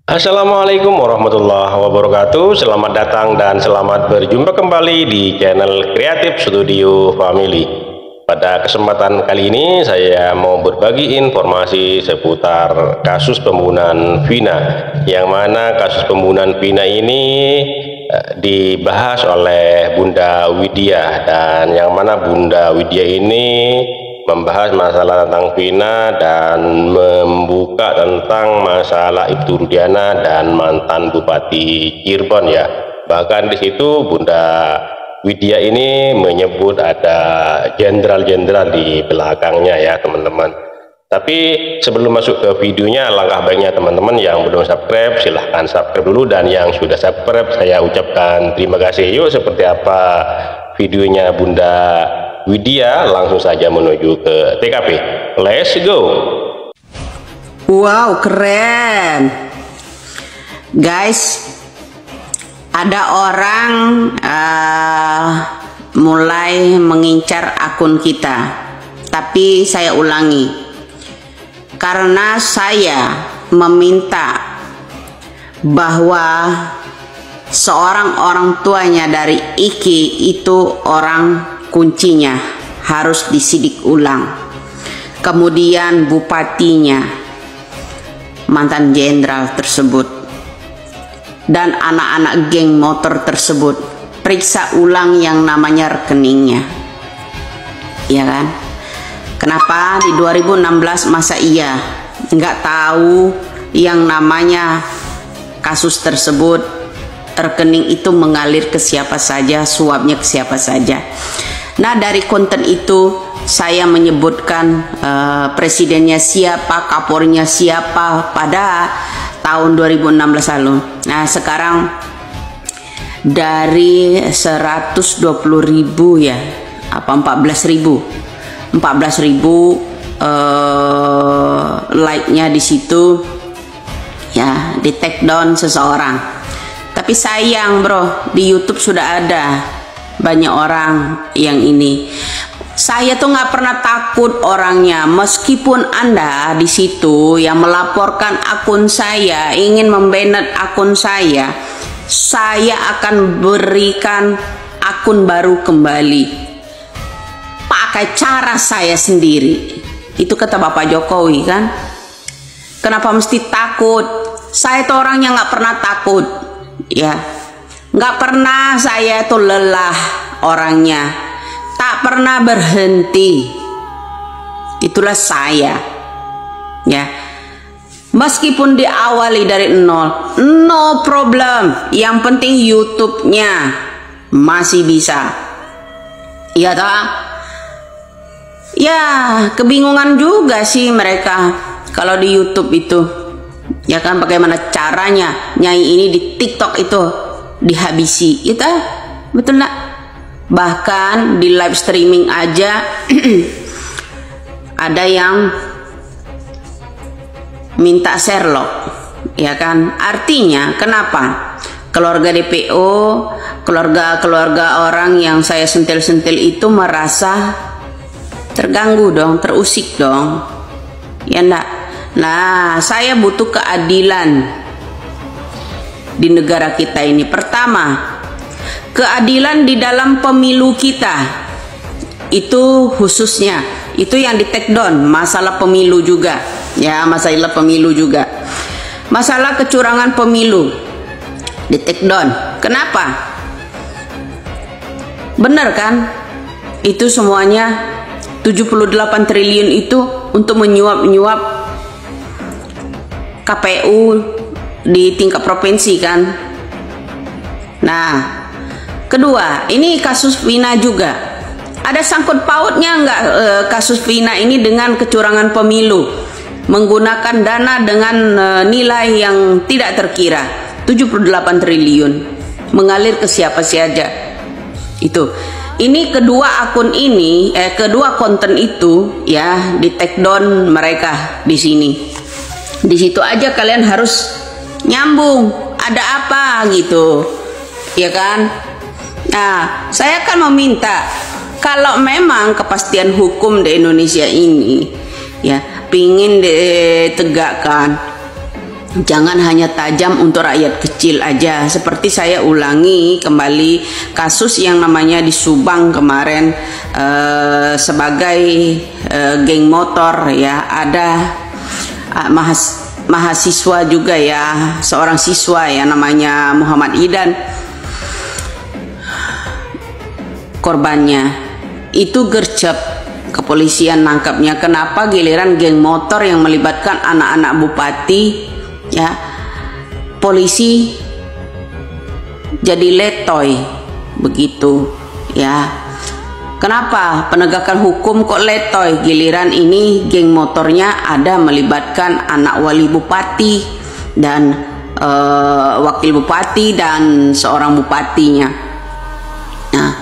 Assalamualaikum warahmatullahi wabarakatuh. Selamat datang dan selamat berjumpa kembali di channel Kreatif Studio Family. Pada kesempatan kali ini saya mau berbagi informasi seputar kasus pembunuhan Vina, yang mana kasus pembunuhan Vina ini dibahas oleh Bunda Widya, dan yang mana Bunda Widya ini membahas masalah tentang Vina dan membuka tentang masalah Ibtu Rudiana dan mantan Bupati Cirebon ya. Bahkan di situ Bunda Widya ini menyebut ada jenderal-jenderal di belakangnya ya teman-teman. Tapi sebelum masuk ke videonya, langkah baiknya teman-teman yang belum subscribe silahkan subscribe dulu, dan yang sudah subscribe saya ucapkan terima kasih. Yuk, seperti apa videonya Bunda Widya, langsung saja menuju ke TKP. Let's go. Wow, keren guys. Ada orang mulai mengincar akun kita, tapi saya ulangi, karena saya meminta bahwa seorang orang tuanya dari Iki itu orang kuncinya harus disidik ulang. Kemudian bupatinya, mantan jenderal tersebut, dan anak-anak geng motor tersebut, periksa ulang yang namanya rekeningnya. Ya kan? Kenapa di 2016 masa iya nggak tahu yang namanya kasus tersebut, rekening itu mengalir ke siapa saja, suapnya ke siapa saja. Nah, dari konten itu saya menyebutkan presidennya siapa, kapolrinya siapa pada tahun 2016 lalu. Nah, sekarang dari 120.000 ya, apa 14.000 like-nya di situ ya, di take down seseorang. Tapi sayang bro, di YouTube sudah ada banyak orang yang ini. Saya tuh nggak pernah takut orangnya, meskipun Anda di situ yang melaporkan akun saya, ingin membanet akun saya akan berikan akun baru kembali pakai cara saya sendiri. Itu kata Bapak Jokowi kan. Kenapa mesti takut? Saya tuh orang yang nggak pernah takut ya, nggak pernah saya tuh lelah orangnya, tak pernah berhenti. Itulah saya ya, meskipun diawali dari nol, no problem, yang penting YouTube-nya masih bisa ya toh. Ya kebingungan juga sih mereka kalau di YouTube itu ya kan, bagaimana caranya Nyai ini di TikTok itu dihabisi, itu betul nak? Bahkan di live streaming aja ada yang minta Sherlock ya kan. Artinya kenapa keluarga DPO, keluarga orang yang saya sentil-sentil itu merasa terganggu dong, terusik dong ya enggak. Nah, saya butuh keadilan di negara kita ini. Pertama, keadilan di dalam pemilu kita. Itu khususnya, itu yang di take down, masalah pemilu juga. Ya, masalah pemilu juga. Masalah kecurangan pemilu di take down. Kenapa? Benar kan? Itu semuanya 78 triliun itu untuk menyuap-nyuap KPU di tingkat provinsi kan. Nah, kedua, ini kasus Vina juga. Ada sangkut pautnya nggak kasus Vina ini dengan kecurangan pemilu? Menggunakan dana dengan nilai yang tidak terkira, 78 triliun. Mengalir ke siapa saja. Itu. Ini kedua akun ini, kedua konten itu ya, di take down mereka di sini. Di situ aja kalian harus nyambung, ada apa gitu ya kan. Nah, saya akan meminta, kalau memang kepastian hukum di Indonesia ini ya pingin ditegakkan, Jangan hanya tajam untuk rakyat kecil aja. Seperti saya ulangi kembali kasus yang namanya di Subang kemarin, sebagai geng motor ya, ada mahasiswa juga ya, seorang siswa ya namanya Muhammad Idan, korbannya itu gercep, kepolisian nangkapnya. Kenapa giliran geng motor yang melibatkan anak-anak bupati ya, polisi jadi letoy begitu ya? Kenapa penegakan hukum kok letoy, giliran ini geng motornya ada melibatkan anak wali bupati dan wakil bupati dan seorang bupatinya. Nah,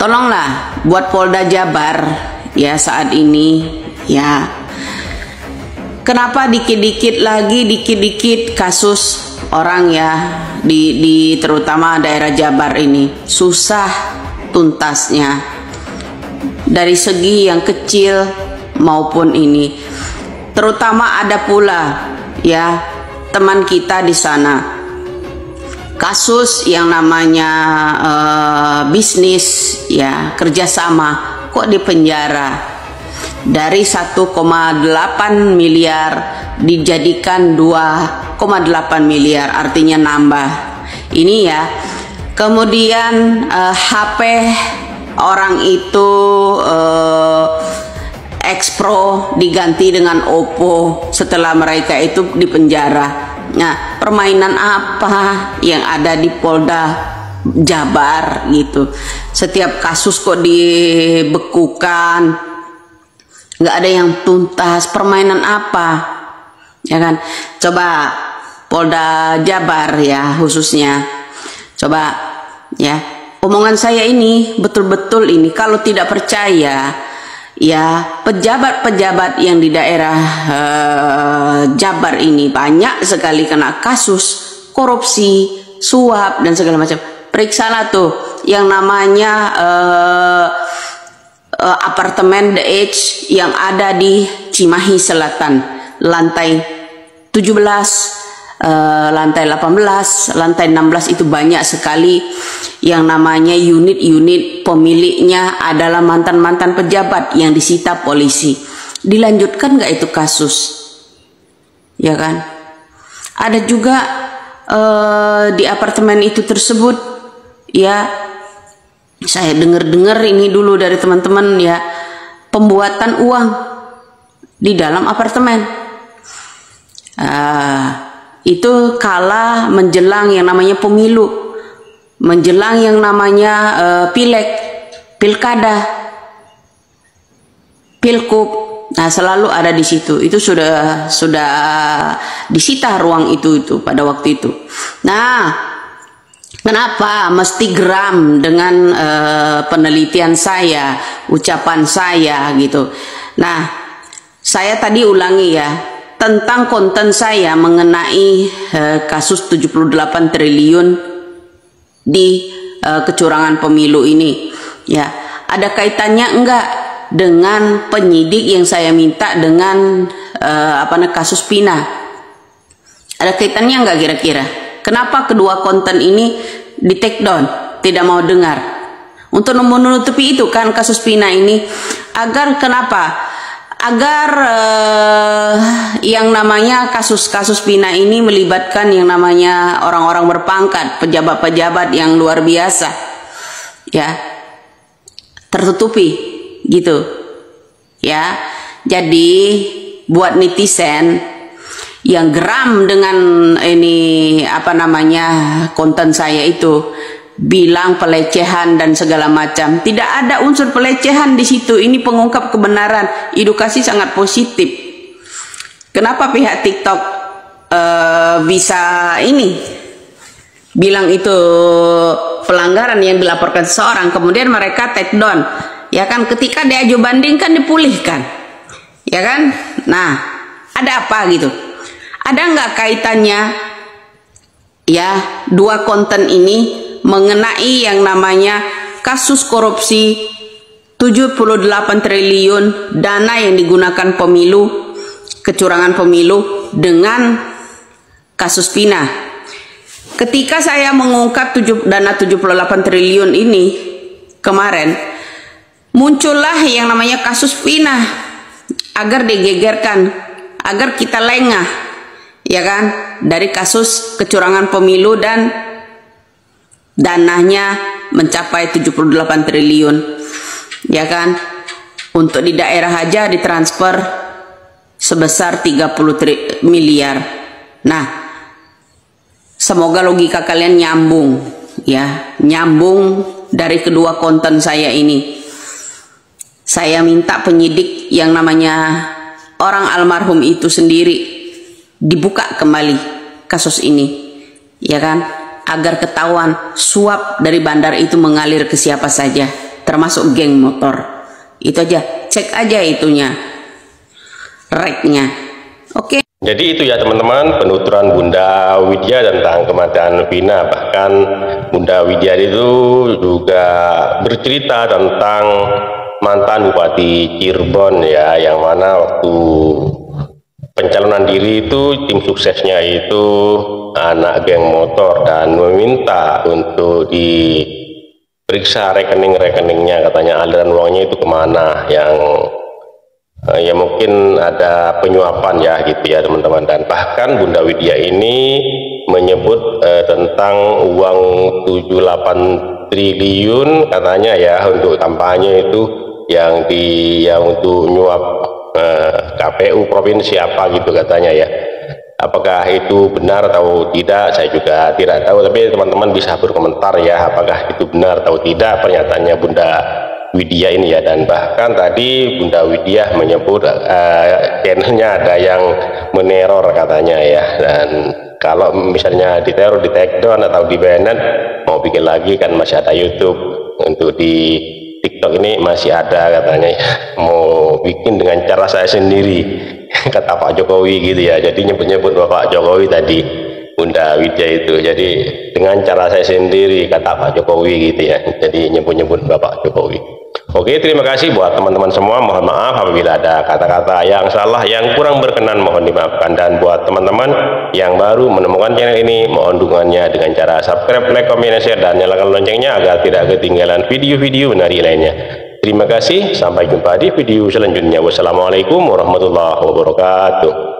tolonglah buat Polda Jabar ya saat ini ya. Kenapa dikit-dikit kasus orang ya di terutama daerah Jabar ini susah tuntasnya, dari segi yang kecil maupun ini. Terutama ada pula ya teman kita di sana kasus yang namanya bisnis ya, kerjasama, kok di penjara. Dari 1,8 miliar dijadikan 2,8 miliar, artinya nambah ini ya. Kemudian HP orang itu X-Pro diganti dengan Oppo setelah mereka itu di penjara. Nah, permainan apa yang ada di Polda Jabar gitu? Setiap kasus kok dibekukan, nggak ada yang tuntas. Permainan apa ya kan? Coba Polda Jabar ya khususnya, coba ya, omongan saya ini betul-betul ini, kalau tidak percaya ya, pejabat-pejabat yang di daerah Jabar ini banyak sekali kena kasus korupsi, suap dan segala macam. Periksalah tuh yang namanya apartemen The Edge yang ada di Cimahi Selatan, lantai 17, lantai 18, lantai 16 itu banyak sekali yang namanya unit-unit pemiliknya adalah mantan-mantan pejabat yang disita polisi. Dilanjutkan nggak itu kasus? Ya kan? Ada juga di apartemen itu tersebut ya, saya dengar-dengar ini dulu dari teman-teman ya, pembuatan uang di dalam apartemen. Itu kala menjelang yang namanya pemilu, menjelang yang namanya pileg, pilkada, pilkup. Nah, selalu ada di situ. Itu sudah disita ruang itu pada waktu itu. Nah, kenapa mesti geram dengan penelitian saya, ucapan saya gitu. Nah, saya tadi ulangi ya, tentang konten saya mengenai kasus 78 triliun di kecurangan pemilu ini ya, ada kaitannya enggak dengan penyidik yang saya minta dengan kasus Pina? Ada kaitannya enggak kira-kira? Kenapa kedua konten ini di take down, tidak mau dengar? Untuk menutupi itu kan kasus Pina ini, agar kenapa? Agar yang namanya kasus-kasus Pina ini melibatkan yang namanya orang-orang berpangkat, pejabat-pejabat yang luar biasa ya, tertutupi gitu ya. Jadi buat netizen yang geram dengan ini konten saya itu, bilang pelecehan dan segala macam, tidak ada unsur pelecehan di situ. Ini pengungkap kebenaran, edukasi sangat positif. Kenapa pihak TikTok bisa ini bilang itu pelanggaran yang dilaporkan seseorang, kemudian mereka take down ya kan? Ketika diajukan banding kan dipulihkan ya kan? Nah, ada apa gitu? Ada nggak kaitannya ya dua konten ini mengenai yang namanya kasus korupsi 78 triliun dana yang digunakan pemilu, kecurangan pemilu, dengan kasus Vina. Ketika saya mengungkap dana 78 triliun ini kemarin, muncullah yang namanya kasus Vina agar digegerkan, agar kita lengah, ya kan, dari kasus kecurangan pemilu dan dananya mencapai 78 triliun, ya kan. Untuk di daerah aja ditransfer sebesar 30 miliar. Nah, semoga logika kalian nyambung, ya, nyambung dari kedua konten saya ini. Saya minta penyidik yang namanya orang almarhum itu sendiri dibuka kembali kasus ini, ya kan, agar ketahuan suap dari bandar itu mengalir ke siapa saja, termasuk geng motor. Itu aja, cek aja itunya, reknya. Oke. Jadi itu ya teman-teman, penuturan Bunda Widya tentang kematian Vina. Bahkan Bunda Widya itu juga bercerita tentang mantan Bupati Cirebon ya, yang mana waktu pencalonan diri itu tim suksesnya itu anak geng motor dan meminta untuk diperiksa rekening-rekeningnya, katanya aliran uangnya itu kemana, yang ya mungkin ada penyuapan ya gitu ya teman-teman. Dan bahkan Bunda Widya ini menyebut tentang uang 78 triliun katanya ya untuk kampanye itu yang untuk nyuap KPU provinsi apa gitu katanya ya. Apakah itu benar atau tidak saya juga tidak tahu, tapi teman-teman bisa berkomentar ya apakah itu benar atau tidak pernyataannya Bunda Widya ini ya. Dan bahkan tadi Bunda Widya menyebut channelnya ada yang meneror katanya ya, dan kalau misalnya diteror, di take down atau di banned, mau bikin lagi kan masih ada YouTube. Untuk di TikTok ini masih ada katanya ya, mau bikin dengan cara saya sendiri kata Pak Jokowi gitu ya. Jadi nyebut-nyebut Bapak Jokowi tadi Bunda Widya itu, jadi dengan cara saya sendiri kata Pak Jokowi gitu ya, jadi nyebut-nyebut Bapak Jokowi. Oke, terima kasih buat teman-teman semua. Mohon maaf apabila ada kata-kata yang salah, yang kurang berkenan, mohon dimaafkan. Dan buat teman-teman yang baru menemukan channel ini, mohon dukungannya dengan cara subscribe, like, komen, share, dan nyalakan loncengnya agar tidak ketinggalan video-video menarik lainnya. Terima kasih, sampai jumpa di video selanjutnya. Wassalamualaikum warahmatullahi wabarakatuh.